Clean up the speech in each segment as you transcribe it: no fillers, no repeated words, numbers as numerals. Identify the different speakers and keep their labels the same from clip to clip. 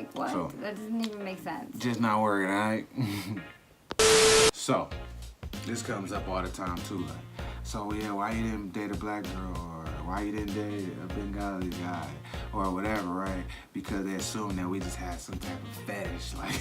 Speaker 1: Like, what?
Speaker 2: So,
Speaker 1: that doesn't even make sense.
Speaker 2: Just not working, alright? So, this comes up all the time too. Like, so yeah, why you didn't date a black girl, or why you didn't date a Bengali guy, or whatever, right? Because they assume that we just had some type of fetish, like.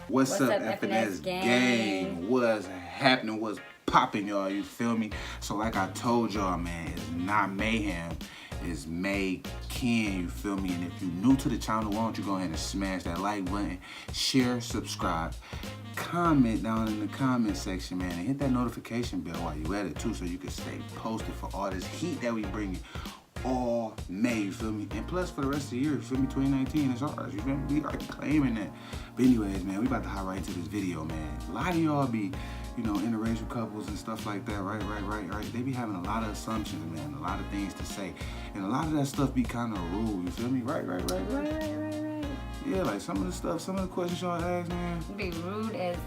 Speaker 2: What's up, FNS gang? What's happening? What's popping, y'all? You feel me? So like I told y'all, man, it's not mayhem, it's May Ken, you feel me? And if you're new to the channel, why don't you go ahead and smash that like button, share, subscribe, comment down in the comment section, man, and hit that notification bell while you at it too, so you can stay posted for all this heat that we bringing all May, you feel me? And plus for the rest of the year, you feel me? 2019 is ours, you feel me? We are claiming that. But anyways, man, we about to hop right into this video, man. A lot of y'all be, you know, interracial couples and stuff like that, right? They be having a lot of assumptions, man, a lot of things to say. And a lot of that stuff be kind of rude, you feel me? Right. Yeah, like some of the questions y'all ask, man.
Speaker 1: Be rude is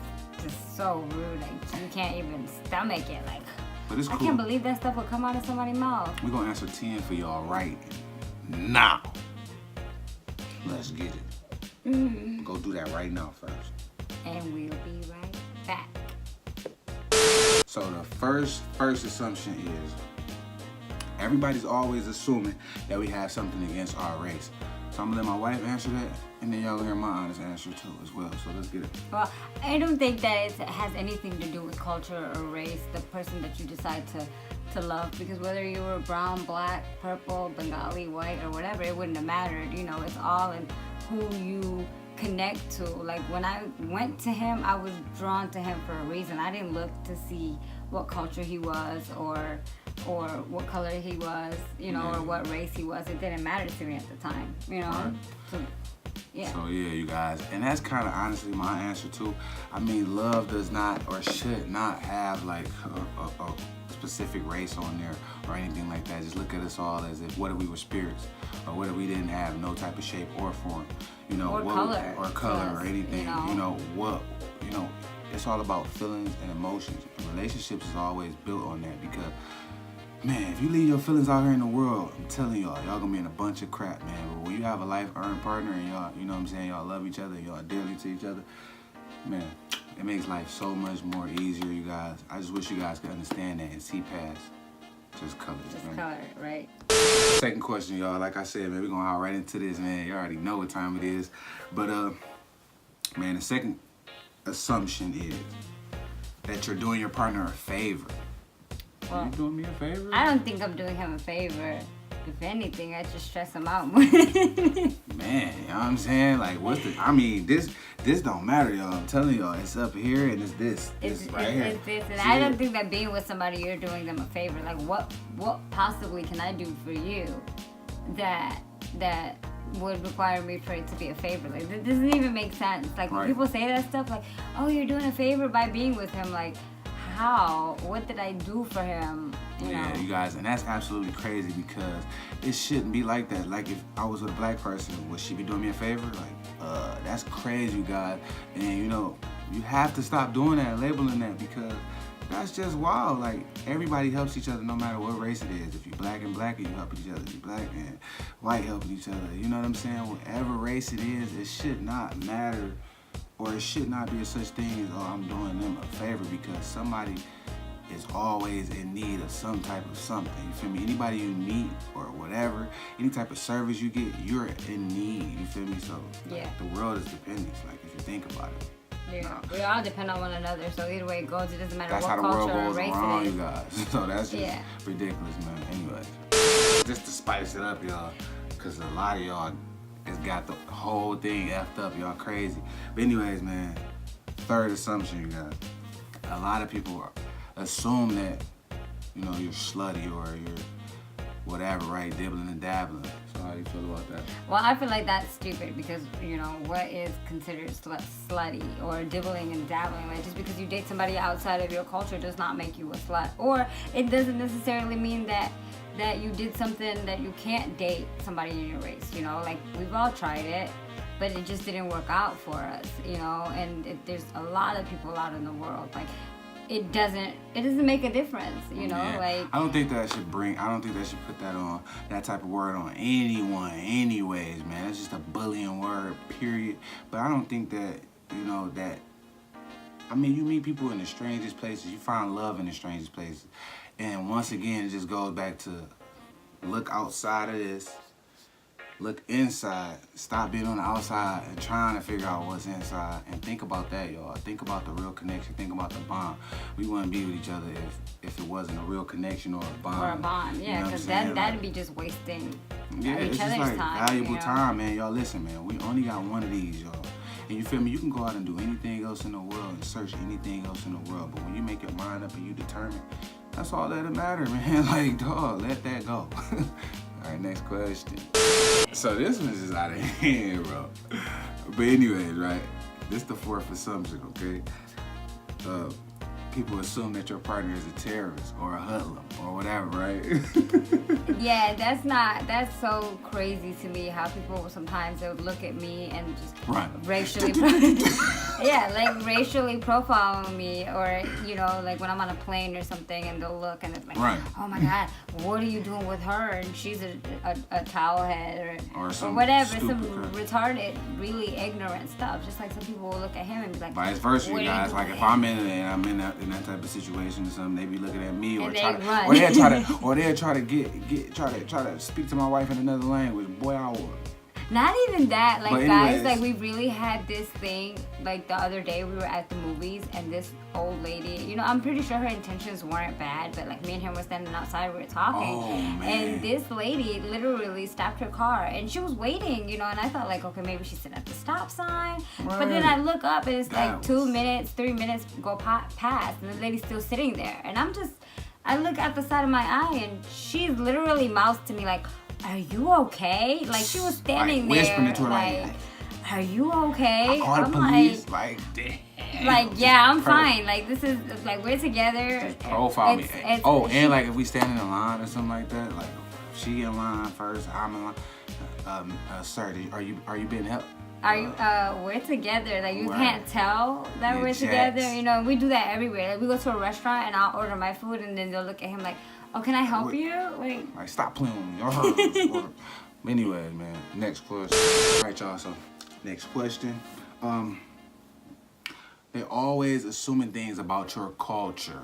Speaker 1: just so rude. Like, you can't even stomach it. Like,
Speaker 2: but it's cool.
Speaker 1: I can't believe that stuff would come out of somebody's mouth.
Speaker 2: We're gonna answer 10 for y'all right now. Let's get it. Go do that right now first.
Speaker 1: And we'll be right back.
Speaker 2: So the first assumption is everybody's always assuming that we have something against our race. So I'm gonna let my wife answer that, and then y'all gonna hear my honest answer too as well. So let's get it.
Speaker 1: Well, I don't think that it has anything to do with culture or race, the person that you decide to love, because whether you were brown, black, purple, Bengali, white, or whatever, it wouldn't have mattered. You know, it's all in who you connect to. Like, when I went to him, I was drawn to him for a reason. I didn't look to see what culture he was or what color he was, you know, or what race he was. It didn't matter to me at the time, you know.
Speaker 2: Right.
Speaker 1: So yeah,
Speaker 2: you guys, and that's kind of honestly my answer too. I mean, love does not or should not have like a specific race on there or anything like that. Just look at us all as if what if we were spirits, or what if we didn't have no type of shape or form, you know,
Speaker 1: or color
Speaker 2: or anything, you know what, you know. It's all about feelings and emotions. And relationships is always built on that, because man, if you leave your feelings out here in the world, I'm telling y'all gonna be in a bunch of crap, man. But when you have a life-earned partner and y'all, you know what I'm saying, y'all love each other, y'all dearly to each other, man, it makes life so much more easier, you guys. I just wish you guys could understand that and see past just colors, man.
Speaker 1: color, right?
Speaker 2: Second question, y'all. Like I said, man, we're gonna hop right into this, man. You already know what time it is. But man, the second assumption is that you're doing your partner a favor.
Speaker 1: Well,
Speaker 2: Are you doing me a favor?
Speaker 1: I don't think I'm doing him a favor. If anything, I just stress him out more.
Speaker 2: Man, you know what I'm saying? Like, what's the, I mean, this don't matter, y'all. I'm telling y'all, it's up here and it's this. It's right here.
Speaker 1: It's this. And I don't think that being with somebody, you're doing them a favor. Like, what possibly can I do for you that would require me for it to be a favor? Like, it doesn't even make sense. Like, when people say that stuff, like, oh, you're doing a favor by being with him. Like, how? What did I do for him? You know?
Speaker 2: You guys, and that's absolutely crazy, because it shouldn't be like that. Like, if I was with a black person, would she be doing me a favor? Like, that's crazy, you guys. And you know, you have to stop doing that, labeling that, because that's just wild. Like, everybody helps each other no matter what race it is. If you're black and black, you help each other. If you're black and white, helping each other. You know what I'm saying? Whatever race it is, it should not matter, or it should not be a such thing as, oh, I'm doing them a favor, because somebody is always in need of some type of something. You feel me? Anybody you meet or whatever, any type of service you get, you're in need. You feel me? So like, the world is dependent. Like, if you think about it.
Speaker 1: Yeah, we all depend on one another, so either way it goes, it doesn't matter
Speaker 2: that's
Speaker 1: what
Speaker 2: how the
Speaker 1: culture
Speaker 2: world
Speaker 1: or
Speaker 2: goes
Speaker 1: race
Speaker 2: around,
Speaker 1: it is.
Speaker 2: you guys. So that's just ridiculous, man. Anyway, just to spice it up, y'all, because a lot of y'all has got the whole thing effed up, y'all crazy. But anyways, man, third assumption, you guys. A lot of people assume that, you know, you're slutty or you're whatever, right? Dibbling and dabbling. So how do you feel about that?
Speaker 1: Well, I feel like that's stupid, because, you know, what is considered slutty or dibbling and dabbling? Like, just because you date somebody outside of your culture does not make you a slut. Or it doesn't necessarily mean that you did something that you can't date somebody in your race, you know? Like, we've all tried it. but it just didn't work out for us, you know. And there's a lot of people out in the world, like it doesn't make a difference, you know. Like
Speaker 2: I don't think that should put that type of word on anyone anyways, man. It's just a bullying word, period. But I don't think that, you know, that, I mean, you meet people in the strangest places, you find love in the strangest places. And once again, it just goes back to look outside of this, look inside, stop being on the outside and trying to figure out what's inside, and think about that, y'all. Think about the real connection, think about the bond. We wouldn't be with each other if it wasn't a real connection or a bond.
Speaker 1: Or a bond, yeah, because that'd be just wasting each
Speaker 2: it's just
Speaker 1: other's
Speaker 2: like
Speaker 1: time.
Speaker 2: Valuable
Speaker 1: you know?
Speaker 2: time, man. Y'all listen, man, we only got one of these, y'all. And you feel me? You can go out and do anything else in the world and search anything else in the world, but when you make your mind up and you determine, that's all that matters, man. Like, dog, let that go. All right, next question. So this one's just out of hand, bro. But anyways, right? This the fourth assumption, okay? People assume that your partner is a terrorist or a hoodlum or whatever, right?
Speaker 1: Yeah, that's so crazy to me how people sometimes they would look at me and just racially racially profile me, or, you know, like when I'm on a plane or something and they'll look and it's like, oh my God, what are you doing with her? And she's a towel head or whatever, some retarded, really ignorant stuff. Just like some people will look at him and be like,
Speaker 2: vice versa, you guys. Like if I'm in that type of situation or something, they be looking at me or they'll try to speak to my wife in another language. Boy, I would.
Speaker 1: Not even that, like guys, like we really had this thing, like the other day we were at the movies and this old lady, you know, I'm pretty sure her intentions weren't bad, but like me and him were standing outside, we were talking, and this lady literally stopped her car and she was waiting, you know, and I thought like, okay, maybe she's sitting at the stop sign, but then I look up and it's like 2 minutes, 3 minutes go past and the lady's still sitting there, and I look at the side of my eye and she's literally mouthed to me like, are you okay? Like she was standing
Speaker 2: like,
Speaker 1: there,
Speaker 2: whispering into her like,
Speaker 1: are you okay?
Speaker 2: I call the police. Like, damn.
Speaker 1: Like, yeah, I'm fine. Like this is like we're together.
Speaker 2: Just profile me. And like if we stand in a line or something like that, like she in line first, I'm in line. Sir, are you being helped?
Speaker 1: Are you? We're together. Like you can't tell that we're together. You know, we do that everywhere. Like we go to a restaurant and I'll order my food and then they'll look at him like, oh, can I help you?
Speaker 2: Like stop playing with me. Y'all heard. Anyway, man. Next question. All right, y'all. So next question. They're always assuming things about your culture.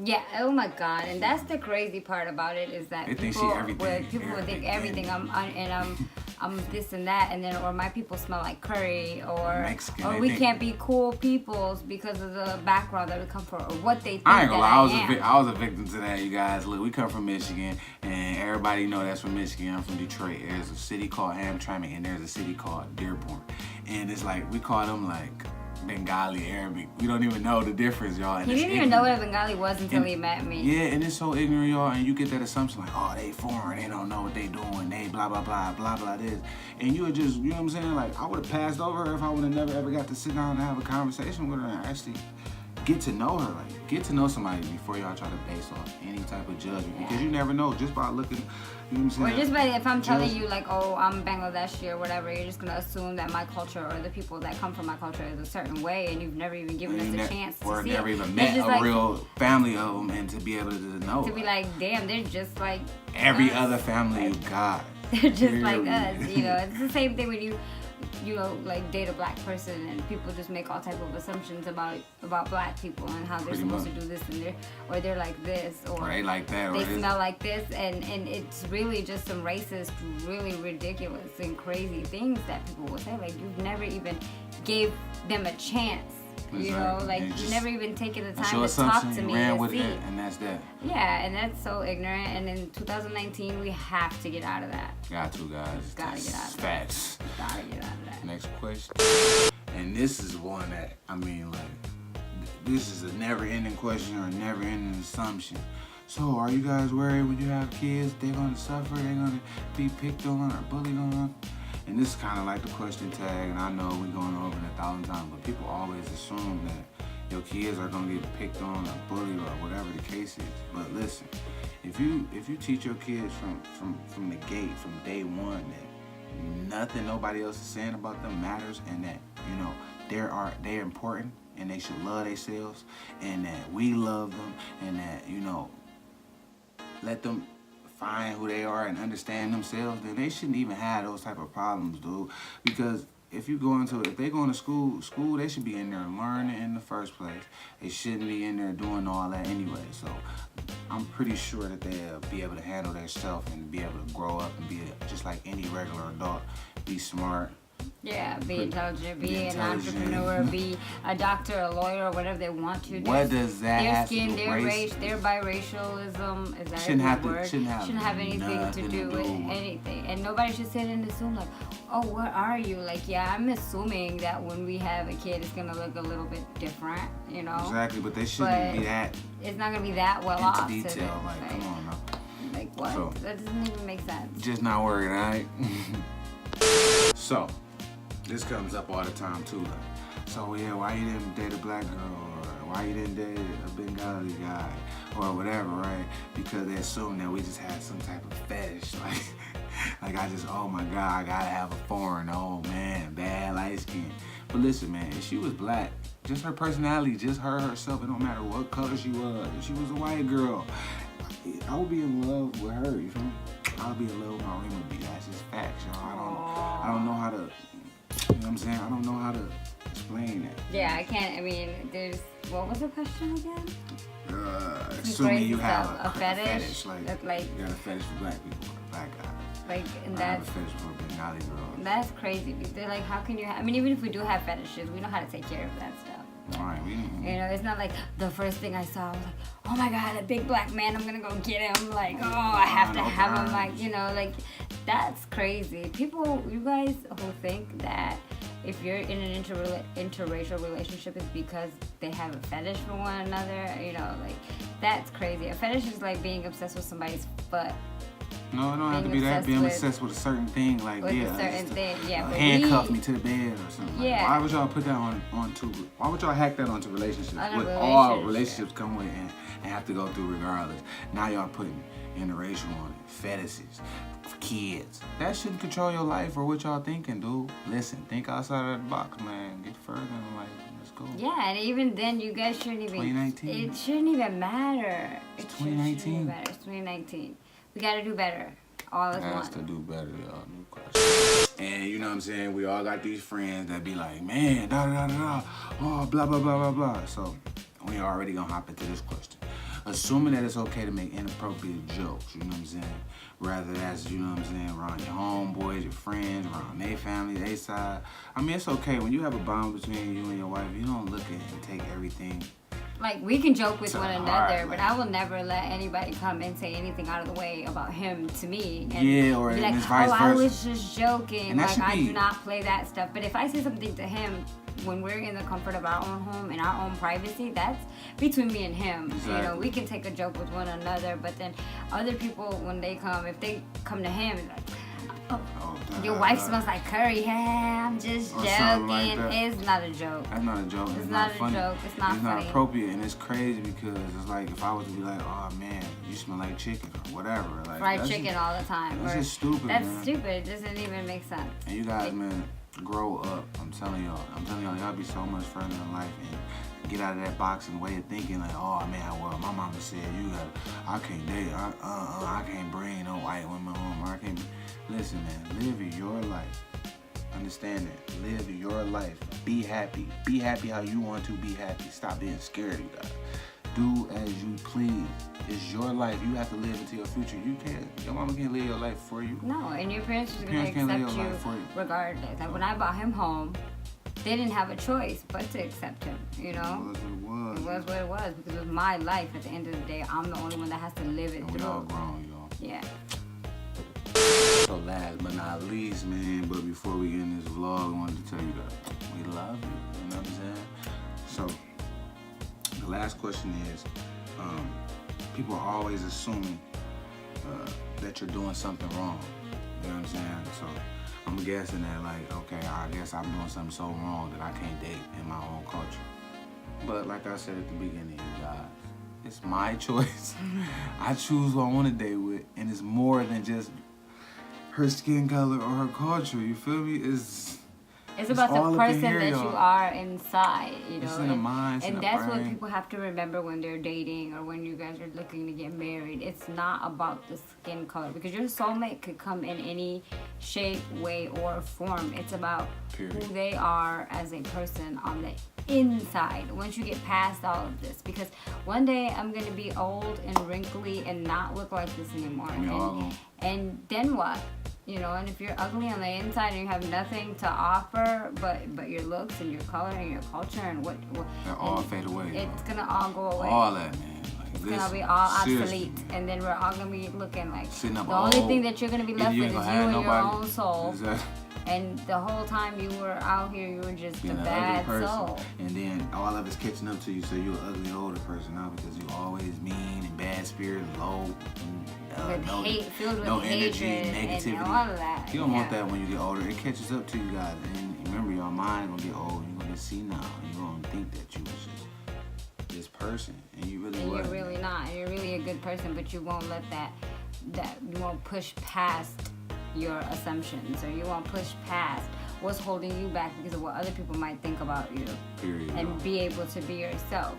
Speaker 1: Yeah, oh my God, and that's the crazy part about it is that people would think everything. I'm this and that, and then or my people smell like curry, or
Speaker 2: Mexican,
Speaker 1: or we can't be cool peoples because of the background that we come from, or what they think.
Speaker 2: I ain't gonna lie, I was a victim to that, you guys. Look, we come from Michigan, and everybody know that's from Michigan. I'm from Detroit. There's a city called Hamtramck, and there's a city called Dearborn, and it's like we call them like Bengali, Arabic. We don't even know the difference, y'all. And
Speaker 1: he didn't even know what a Bengali was until he met me.
Speaker 2: Yeah, and it's so ignorant, y'all. And you get that assumption like, oh, they foreign, they don't know what they doing, they blah, blah, blah, blah, blah, this. And you would just, you know what I'm saying? Like, I would have passed over her if I would have never ever got to sit down and have a conversation with her and actually get to know her. Like, get to know somebody before y'all try to base off any type of judgment. Yeah. Because you never know just by looking, you know what I'm saying?
Speaker 1: Or just by, if I'm telling you like, oh, I'm Bangladeshi or whatever, you're just going to assume that my culture or the people that come from my culture is a certain way and you've never even given us a chance to see it. Or
Speaker 2: never even met a real family of them and to be able to know.
Speaker 1: To be like, damn, they're just like
Speaker 2: every other family you got.
Speaker 1: They're just like us, you know. It's the same thing when you know, like date a black person and people just make all type of assumptions about black people and how they're supposed to do this and they're like this or
Speaker 2: they like that or
Speaker 1: they smell like this and it's really just some racist, really ridiculous and crazy things that people will say. Like you've never even gave them a chance. You know, like you never even taken the time to talk to me
Speaker 2: ran
Speaker 1: to
Speaker 2: with
Speaker 1: see.
Speaker 2: It, and that's that.
Speaker 1: Yeah, and that's so ignorant. And in 2019, we have to get out of that.
Speaker 2: Got to, guys.
Speaker 1: Gotta get out of that.
Speaker 2: Facts.
Speaker 1: Gotta get out of that.
Speaker 2: Next question. And this is one that, I mean, like, this is a never-ending question or a never-ending assumption. So, are you guys worried when you have kids, they're gonna suffer, they're gonna be picked on or bullied on? And this is kind of like the question tag, and I know we're going over it 1,000 times, but people always assume that your kids are gonna get picked on or bullied or whatever the case is. But listen, if you teach your kids from the gate, from day one, that nothing nobody else is saying about them matters, and that, you know, they're important, and they should love themselves, and that we love them, and that, you know, let them find who they are and understand themselves, then they shouldn't even have those type of problems, dude. Because if they go into school, they should be in there learning in the first place. They shouldn't be in there doing all that anyway. So I'm pretty sure that they'll be able to handle themselves and be able to grow up and be just like any regular adult. Be smart.
Speaker 1: Yeah, be intelligent, be an entrepreneur, be a doctor, a lawyer, or whatever they want to.
Speaker 2: What does that
Speaker 1: their
Speaker 2: have
Speaker 1: skin,
Speaker 2: to do
Speaker 1: their
Speaker 2: with
Speaker 1: race, their biracialism, is that
Speaker 2: shouldn't
Speaker 1: a
Speaker 2: have
Speaker 1: word?
Speaker 2: shouldn't have
Speaker 1: anything to do with anything. And nobody should sit and assume like, oh, what are you? Like, yeah, I'm assuming that when we have a kid, it's gonna look a little bit different, you know?
Speaker 2: Exactly, but they shouldn't be that.
Speaker 1: It's not gonna be that well off.
Speaker 2: Into detail, like, come on now.
Speaker 1: Like what?
Speaker 2: So,
Speaker 1: that doesn't even make sense.
Speaker 2: Just not worried, alright? So, this comes up all the time too. Like, so yeah, why you didn't date a black girl, or why you didn't date a Bengali guy, or whatever, right? Because they assume that we just had some type of fetish, like oh my God, I gotta have a foreign, oh man, bad light skin. But listen, man, if she was black, just her personality, just herself, it don't matter what color she was. If she was a white girl, I would be in love with her. You feel me? I'll be in love with my REMA B. That's just facts, y'all. I don't know how to. You know what I'm saying? I don't know how to explain that.
Speaker 1: Yeah, I can't. I mean, what was the question again?
Speaker 2: Assuming you have
Speaker 1: a fetish,
Speaker 2: like you got a fetish for black people, black guys.
Speaker 1: Like, and
Speaker 2: I have a fetish for a Bengali girl.
Speaker 1: That's crazy. They're like, how can you? I mean, even if we do have fetishes, we know how to take care of that stuff.
Speaker 2: Right.
Speaker 1: You know, it's not like the first thing I saw, I was like, oh my God, a big black man, I'm gonna go get him. Like, oh, I have to have him. Like, you know, like, that's crazy. People, you guys who think that if you're in an interracial relationship, it's because they have a fetish for one another, you know, like, that's crazy. A fetish is like being obsessed with somebody's foot.
Speaker 2: No, it don't have to be that. Being obsessed with a certain thing, like handcuff me to the bed or something.
Speaker 1: Yeah.
Speaker 2: Like, why would y'all put that onto? Why would y'all hack that onto relationships? All relationships come with and have to go through regardless. Now y'all putting interracial on it, fetishes, kids. That shouldn't control your life or what y'all thinking, dude. Listen, think outside of the box, man. Get further in life. Let's go.
Speaker 1: Yeah, and even then, you guys shouldn't even.
Speaker 2: 2019.
Speaker 1: It shouldn't even matter.
Speaker 2: It's 2019.
Speaker 1: It's 2019. We gotta do better. All as one.
Speaker 2: Has to do better, y'all. No question. And you know what I'm saying? We all got these friends that be like, man, da da da da, oh, blah blah blah blah blah. So we already gonna hop into this question. Assuming that it's okay to make inappropriate jokes, you know what I'm saying? Rather that's, you know what I'm saying, around your homeboys, your friends, around their family, their side. I mean, it's okay when you have a bond between you and your wife. You don't look at it and take everything.
Speaker 1: Like, we can joke with one another, but I will never let anybody come and say anything out of the way about him to me. And
Speaker 2: yeah, or
Speaker 1: be like,
Speaker 2: vice versa.
Speaker 1: I was just joking.
Speaker 2: And
Speaker 1: like, I do not play that stuff. But if I say something to him when we're in the comfort of our own home and our own privacy, that's between me and him.
Speaker 2: Exactly.
Speaker 1: You know, we can take a joke with one another, but then other people, when they come, if they come to him, it's like, your wife smells like curry. Yeah, I'm just joking. Like it's not a joke.
Speaker 2: That's not a joke.
Speaker 1: It's not
Speaker 2: funny.
Speaker 1: a joke. It's not funny.
Speaker 2: It's not appropriate, and it's crazy because it's like if I was to be like, oh man, you smell like chicken or whatever. Like
Speaker 1: fried chicken all the time.
Speaker 2: That's just stupid.
Speaker 1: That's stupid. It doesn't even make sense.
Speaker 2: And you guys, man, grow up. I'm telling y'all, y'all be so much further in life and get out of that box and way of thinking like, oh man, well my mama said I can't date, I can't bring no white women home. I can't. Listen, man, live your life. Understand that. Live your life. Be happy. Be happy how you want to be happy. Stop being scared, you guys. Do as you please. It's your life. You have to live into your future. You can't. Your mama can't live your life for you.
Speaker 1: No, and your parents are going to accept you regardless. Like when I brought him home, they didn't have a choice but to accept him, you know? It was what it was because it was my life at the end of the day. I'm the only one that has to live it through.
Speaker 2: We all grown, y'all.
Speaker 1: Yeah.
Speaker 2: So last but not least, man, but before we get in this vlog, I wanted to tell you that we love you, you know what I'm saying? So, the last question is, people are always assuming that you're doing something wrong, you know what I'm saying? So, I'm guessing that like, okay, I guess I'm doing something so wrong that I can't date in my own culture. But like I said at the beginning, you guys, it's my choice. I choose who I want to date with, and it's more than just her skin color or her culture. You feel me?
Speaker 1: It's about
Speaker 2: all
Speaker 1: the
Speaker 2: up in
Speaker 1: person
Speaker 2: here,
Speaker 1: that
Speaker 2: y'all.
Speaker 1: you are inside, you know.
Speaker 2: It's in the mind, it's in
Speaker 1: and
Speaker 2: the
Speaker 1: that's what
Speaker 2: brain.
Speaker 1: people have to remember when they're dating or when you guys are looking to get married. It's not about the skin color, because your soulmate could come in any shape, way, or form. It's about
Speaker 2: Period.
Speaker 1: who they are as a person on the inside. Once you get past all of this, because one day I'm gonna be old and wrinkly and not look like this anymore.
Speaker 2: We all gonna.
Speaker 1: And then what? You know, and if you're ugly on the inside and you have nothing to offer but your looks and your color and your culture and what
Speaker 2: They all fade away.
Speaker 1: it's gonna all go away.
Speaker 2: All that, man. Like,
Speaker 1: It's gonna be all
Speaker 2: seriously,
Speaker 1: obsolete, and then we're all gonna be looking like
Speaker 2: Sitting up
Speaker 1: the only
Speaker 2: all-
Speaker 1: thing that you're gonna be left
Speaker 2: you
Speaker 1: with
Speaker 2: ain't
Speaker 1: is
Speaker 2: gonna
Speaker 1: you
Speaker 2: have
Speaker 1: and your
Speaker 2: nobody.
Speaker 1: own soul.
Speaker 2: Exactly.
Speaker 1: And the whole time you were out here, you were just
Speaker 2: Being
Speaker 1: a
Speaker 2: an
Speaker 1: bad
Speaker 2: ugly person.
Speaker 1: soul.
Speaker 2: And then all of it's catching up to you, so you're an ugly older person now because you're always mean and bad spirit, low,
Speaker 1: With hate, filled with
Speaker 2: no energy,
Speaker 1: hatred
Speaker 2: negativity.
Speaker 1: and all of that.
Speaker 2: You don't want
Speaker 1: Yeah.
Speaker 2: that when you get older. It catches up to you guys. And remember, your mind gonna get old. You're gonna get senile. You're gonna think that you was just this person, and you really
Speaker 1: And you're
Speaker 2: wasn't.
Speaker 1: really not. You're really a good person, but you won't let that you won't push past your assumptions, or you won't push past what's holding you back because of what other people might think about you,
Speaker 2: Period.
Speaker 1: and be able to be yourself.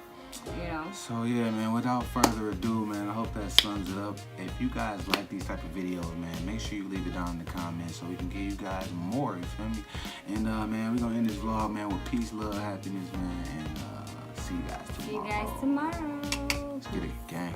Speaker 1: You know.
Speaker 2: So yeah, man, without further ado, man, I hope that sums it up. If you guys like these type of videos, man, make sure you leave it down in the comments so we can give you guys more, you feel me? And man, we're gonna end this vlog, man, with peace, love, happiness, man, and see you guys tomorrow.
Speaker 1: See you guys tomorrow.
Speaker 2: Let's get it, gang.